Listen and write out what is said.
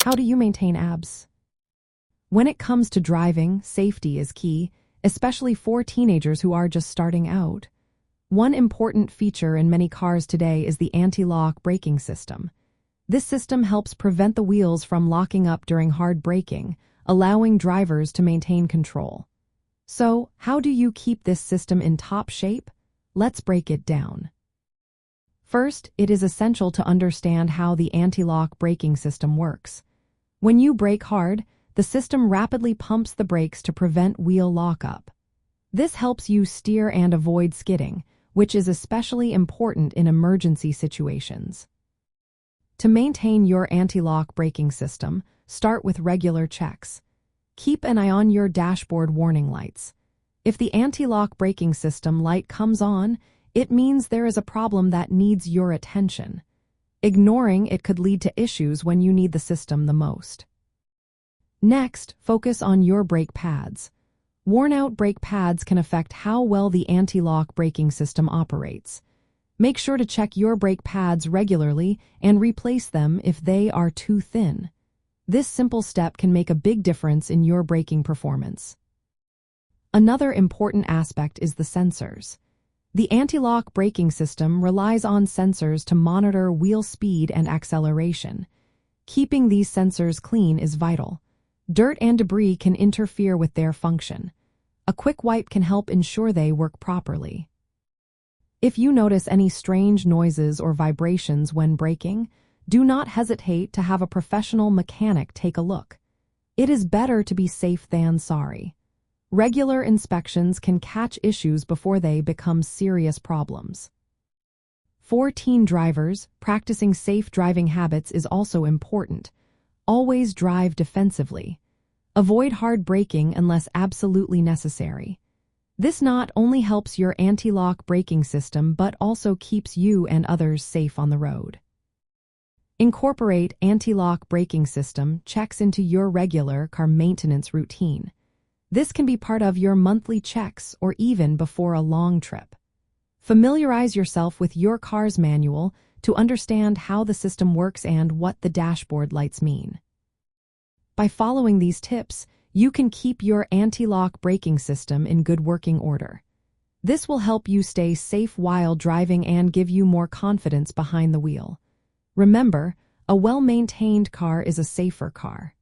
How do you maintain abs? When it comes to driving, safety is key, especially for teenagers who are just starting out. One important feature in many cars today is the anti-lock braking system. This system helps prevent the wheels from locking up during hard braking, allowing drivers to maintain control. So, how do you keep this system in top shape? Let's break it down. First, it is essential to understand how the anti-lock braking system works. When you brake hard, the system rapidly pumps the brakes to prevent wheel lockup. This helps you steer and avoid skidding, which is especially important in emergency situations. To maintain your anti-lock braking system, start with regular checks. Keep an eye on your dashboard warning lights. If the anti-lock braking system light comes on, it means there is a problem that needs your attention. Ignoring it could lead to issues when you need the system the most. Next, focus on your brake pads. Worn-out brake pads can affect how well the anti-lock braking system operates. Make sure to check your brake pads regularly and replace them if they are too thin. This simple step can make a big difference in your braking performance. Another important aspect is the sensors. The anti-lock braking system relies on sensors to monitor wheel speed and acceleration. Keeping these sensors clean is vital. Dirt and debris can interfere with their function. A quick wipe can help ensure they work properly. If you notice any strange noises or vibrations when braking, do not hesitate to have a professional mechanic take a look. It is better to be safe than sorry. Regular inspections can catch issues before they become serious problems. For teen drivers, practicing safe driving habits is also important. Always drive defensively. Avoid hard braking unless absolutely necessary. This not only helps your anti-lock braking system but also keeps you and others safe on the road. Incorporate anti-lock braking system checks into your regular car maintenance routine. This can be part of your monthly checks or even before a long trip. Familiarize yourself with your car's manual to understand how the system works and what the dashboard lights mean. By following these tips, you can keep your anti-lock braking system in good working order. This will help you stay safe while driving and give you more confidence behind the wheel. Remember, a well-maintained car is a safer car.